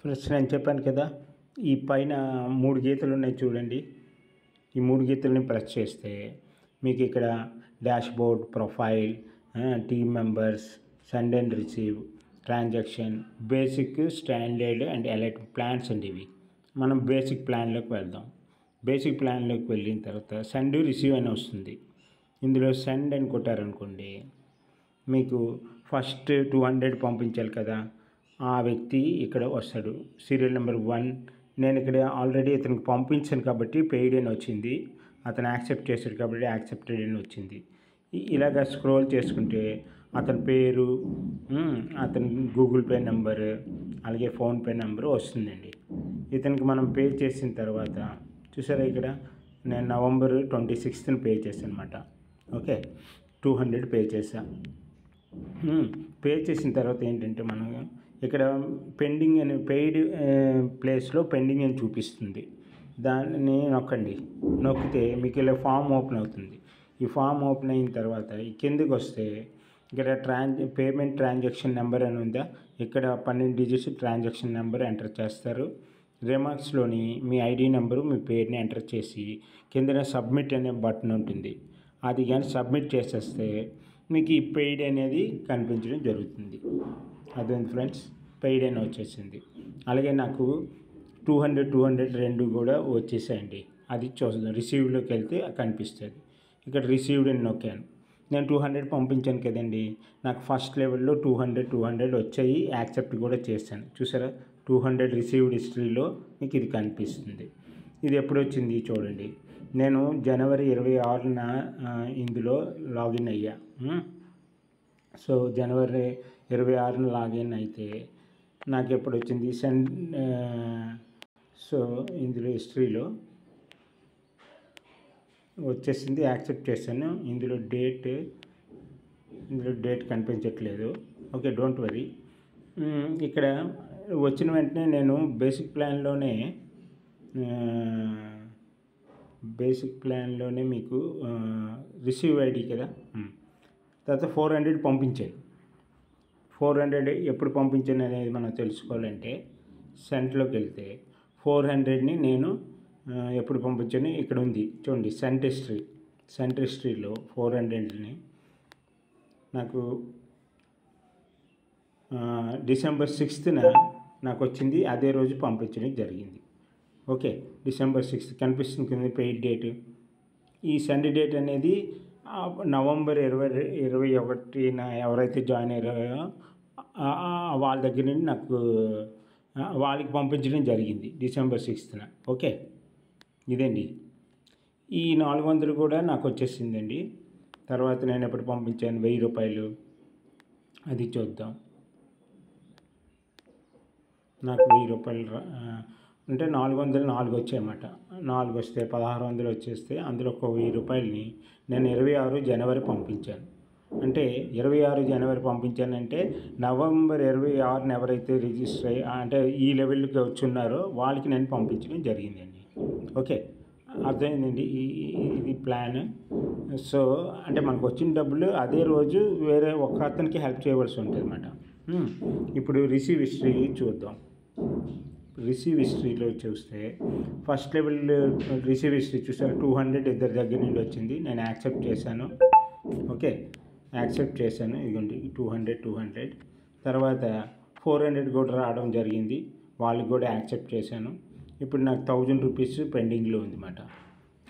Friends నేను చెప్పాను కదా, ఈ పైన 3 గీతలు ఉన్నాయి చూడండి. ఈ 3 గీతల్ని ప్రెస్ చేస్తే మీకు ఇక్కడ dashboard, profile, team members, send and receive, transaction, basic, standard and elite plans అండి ఇవి. మనం బేసిక్ ప్లాన్లోకి వెళ్దాం. బేసిక్ ప్లాన్లోకి వెళ్ళిన తర్వాత సెండ్ రిసీవ్ అని వస్తుంది. ఇందులో సెండ్ అని కొట్టారనుకోండి, మీకు ఫస్ట్ 200 పంపించాలి కదా, ఆ వ్యక్తి ఇక్కడ వస్తాడు. సీరియల్ నెంబర్ 1 నేను ఇక్కడ ఆల్రెడీ ఇతనికి పంపించాను కాబట్టి పెయిడ్ అని వచ్చింది. అతను యాక్సెప్ట్ చేశాడు కాబట్టి యాక్సెప్టెడ్ అని వచ్చింది. ఇలాగ స్క్రోల్ చేసుకుంటే అతని పేరు, అతని గూగుల్ పే నెంబర్, అలాగే ఫోన్పే నెంబరు వస్తుందండి. ఇతనికి మనం పే చేసిన తర్వాత చూసారా, ఇక్కడ నేను నవంబర్ 26th పే చేశాను అనమాట. ఓకే, 200 పే చేశాను. పే చేసిన తర్వాత ఏంటంటే మనం ఇక్కడ పెండింగ్ అని, పెయిడ్ ప్లేస్లో పెండింగ్ అని చూపిస్తుంది. దాన్ని నొక్కితే మీకు ఇలా ఫామ్ ఓపెన్ అవుతుంది. ఈ ఫామ్ ఓపెన్ అయిన తర్వాత ఈ కిందకి వస్తే ఇక్కడ పేమెంట్ ట్రాన్సాక్షన్ నెంబర్ అని ఉందా, ఇక్కడ 12 డిజిట్స్ ట్రాన్సాక్షన్ నెంబర్ ఎంటర్ చేస్తారు. రిమార్క్స్లోని మీ ఐడి నెంబరు, మీ పేరుని ఎంటర్ చేసి కిందన సబ్మిట్ అనే బటన్ ఉంటుంది. అది కానీ సబ్మిట్ చేసేస్తే మీకు ఈ పెయిడ్ అనేది కనిపించడం జరుగుతుంది. అదేంటి ఫ్రెండ్స్, పెయిడ్ అని వచ్చేసింది. అలాగే నాకు 200 రెండు కూడా వచ్చేసాయండి. అది చూద్దాం. రిసీవ్లోకి వెళ్తే కనిపిస్తుంది. ఇక్కడ రిసీవ్డ్ అని నొక్కాను. నేను 200 పంపించాను కదండి, నాకు ఫస్ట్ లెవెల్లో 200 వచ్చాయి. యాక్సెప్ట్ కూడా చేశాను. చూసారా, 200 రిసీవ్డ్ హిస్టరీలో మీకు ఇది కనిపిస్తుంది. ఇది ఎప్పుడు వచ్చింది చూడండి, నేను జనవరి 26న ఇందులో లాగిన్ అయ్యా. సో జనవరి 26న లాగిన్ అయితే నాకు ఎప్పుడు వచ్చింది సో ఇందులో హిస్టరీలో వచ్చేసింది. యాక్సెప్ట్ చేశాను. ఇందులో డేట్ కనిపించట్లేదు. Okay, don't worry. ఇక్కడ వచ్చిన వెంటనే నేను బేసిక్ ప్లాన్లోనే మీకు రిసీవ్ ఐడి కదా, తర్వాత 400 పంపించాను. 400 ఎప్పుడు పంపించాను అనేది మనం తెలుసుకోవాలంటే సెంట్లోకి వెళ్తే 400ని నేను ఎప్పుడు పంపించాను ఇక్కడ ఉంది చూడండి. సెంట్ హిస్టరీలో 400ని నాకు డిసెంబర్ 6th నాకు వచ్చింది. అదే రోజు పంపించడం జరిగింది. ఓకే, డిసెంబర్ 6th కనిపిస్తుంది కింద పెయిడ్ డేట్. ఈ సెండ్ డేట్ అనేది నవంబర్ 21న ఎవరైతే జాయిన్ అయ్యారో వాళ్ళ దగ్గర నుండి నాకు వాళ్ళకి పంపించడం జరిగింది డిసెంబర్ 6th. ఓకే, ఇదండి. ఈ 400 కూడా నాకు వచ్చేసిందండి. తర్వాత నేను ఎప్పుడు పంపించాను 1000 రూపాయలు, అది చూద్దాం. నాకు 1000 రూపాయలు అంటే 404 వచ్చాయన్నమాట. 4 వస్తే 1600 వచ్చేస్తే అందులో ఒక 1000 రూపాయలని నేను 26 జనవరి పంపించాను. అంటే 26 జనవరి పంపించానంటే నవంబర్ 26న ఎవరైతే రిజిస్టర్ అయ్యి అంటే ఈ లెవెల్కి వచ్చున్నారో వాళ్ళకి నేను పంపించడం జరిగిందండి. ఓకే, అర్థమైందండి ఇది ప్లాన్. సో అంటే మనకు వచ్చిన డబ్బులు అదే రోజు వేరే ఒక అతనికి హెల్ప్ చేయవలసి ఉంటుంది అన్నమాట. ఇప్పుడు రిసీవ్ హిస్టరీ చూద్దాం. రిసీవ్ హిస్టరీలో చూస్తే ఫస్ట్ లెవెల్ రిసీవ్ హిస్టరీ చూసారు, 200 ఇద్దరి దగ్గర నుండి వచ్చింది. నేను యాక్సెప్ట్ చేశాను. ఓకే, యాక్సెప్ట్ చేశాను. ఇదిగోండి 200. తర్వాత 400 కూడా రావడం జరిగింది. వాళ్ళకి కూడా యాక్సెప్ట్ చేశాను. ఇప్పుడు నాకు 1000 రూపీస్ పెండింగ్లో ఉందన్నమాట.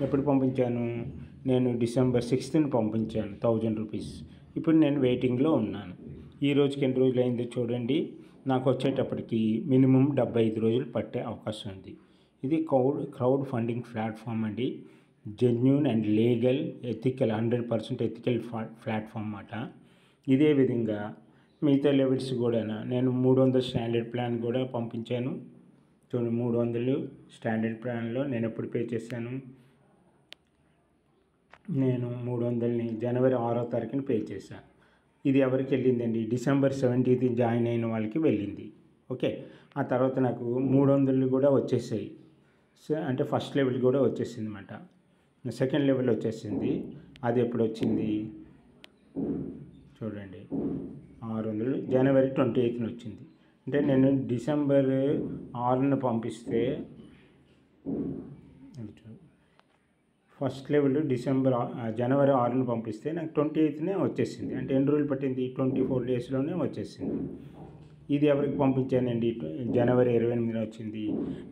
ఎప్పుడు పంపించాను నేను డిసెంబర్ 6th పంపించాను 1000 రూపీస్. ఇప్పుడు నేను వెయిటింగ్లో ఉన్నాను. ఈ రోజుకి ఎన్ని రోజులు అయిందో చూడండి. నాకు వచ్చేటప్పటికి మినిమం 75 రోజులు పట్టే అవకాశం ఉంది. ఇది క్రౌడ్ ఫండింగ్ ప్లాట్ఫామ్ అండి. Genuine and legal, ethical, 100% ethical platform అన్నమాట. ఇదే విధంగా మిగతా లెవెల్స్ కూడా నేను 300 స్టాండర్డ్ ప్లాన్ కూడా పంపించాను. చూడండి, 300 స్టాండర్డ్ ప్లాన్లో నేను ఎప్పుడు పే చేశాను, నేను 300ని జనవరి 6వ తారీఖున పే చేశాను. ఇది ఎవరికి వెళ్ళిందండి, డిసెంబర్ 17th జాయిన్ అయిన వాళ్ళకి వెళ్ళింది. ఓకే, ఆ తర్వాత నాకు 300 కూడా వచ్చేసాయి. అంటే ఫస్ట్ లెవెల్ కూడా వచ్చేసింది అన్నమాట. సెకండ్ లెవెల్ వచ్చేసింది. అది ఎప్పుడు వచ్చింది చూడండి, 600 జనవరి 28న వచ్చింది. అంటే నేను డిసెంబర్ 6న పంపిస్తే ఫస్ట్ లెవెల్ జనవరి 6న పంపిస్తే నాకు 28నే వచ్చేసింది. అంటే ఎన్ని రోజులు పట్టింది? 24 డేస్లోనే వచ్చేసింది. ఇది ఎవరికి పంపించానండి? జనవరి 28న వచ్చింది.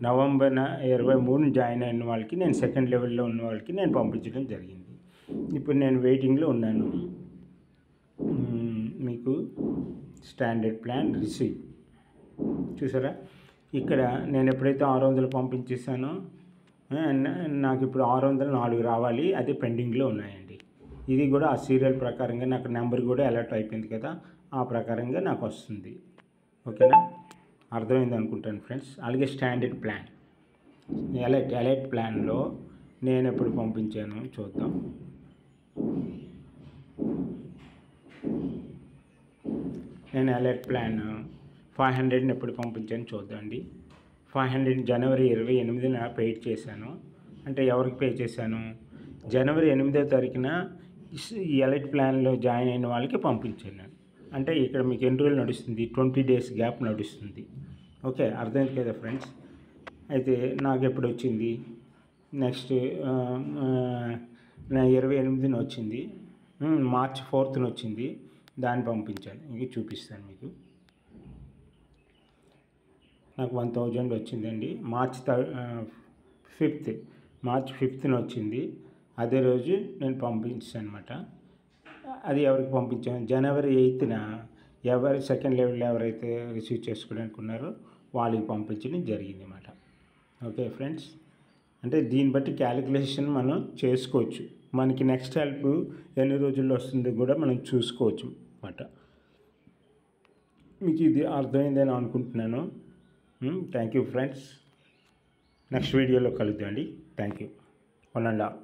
నవంబర్ 23న జాయిన్ అయిన వాళ్ళకి, నేను సెకండ్ లెవెల్లో ఉన్న వాళ్ళకి నేను పంపించడం జరిగింది. ఇప్పుడు నేను వెయిటింగ్లో ఉన్నాను. మీకు స్టాండర్డ్ ప్లాన్ రిసీవ్ చూసారా? ఇక్కడ నేను ఎప్పుడైతే 600 పంపించేసానో నాకు ఇప్పుడు 604 రావాలి. అది పెండింగ్లో ఉన్నాయండి. ఇది కూడా ఆ సీరియల్ ప్రకారంగా నాకు నెంబర్ కూడా అలర్ట్ అయిపోయింది కదా, ఆ ప్రకారంగా నాకు వస్తుంది. ఓకేనా? అర్థమైంది అనుకుంటాను ఫ్రెండ్స్. అలాగే స్టాండర్డ్ ప్లాన్ ఎలైట్ ప్లాన్లో నేను ఎప్పుడు పంపించాను చూద్దాం. నేను ఎలైట్ ప్లాన్ 500ని ఎప్పుడు పంపించాను చూద్దామండి. 500 జనవరి 28న పే చేశాను. అంటే ఎవరికి పే చేశాను? జనవరి 8వ తారీఖున ఈ ఎలైట్ ప్లాన్లో జాయిన్ అయిన వాళ్ళకి పంపించాను నేను. అంటే ఇక్కడ మీకు ఎన్ని రోజులు నడుస్తుంది? 20 డేస్ గ్యాప్ నడుస్తుంది. ఓకే, అర్థమైంది కదా ఫ్రెండ్స్? అయితే నాకు ఎప్పుడు వచ్చింది? నెక్స్ట్ 28న వచ్చింది. మార్చ్ 4న వచ్చింది. దాన్ని పంపించాను. ఇంక చూపిస్తాను మీకు. నాకు 1000 వచ్చిందండి. మార్చ్ 5న వచ్చింది. అదే రోజు నేను పంపించాను అనమాట. అది ఎవరికి పంపించాను? జనవరి 8న ఎవరు సెకండ్ లెవెల్లో ఎవరైతే రిసీవ్ చేసుకోవడానికి ఉన్నారో వాళ్ళకి పంపించడం జరిగింది అన్నమాట. ఓకే ఫ్రెండ్స్, అంటే దీన్ని బట్టి క్యాలిక్యులేషన్ మనం చేసుకోవచ్చు. మనకి నెక్స్ట్ హెల్ప్ ఎన్ని రోజుల్లో వస్తుందో కూడా మనం చూసుకోవచ్చు అన్నమాట. మీకు ఇది అర్థమైందని అనుకుంటున్నాను. Thank you friends. నెక్స్ట్ వీడియోలో కలుద్దామండి. Thank you. 1 and all.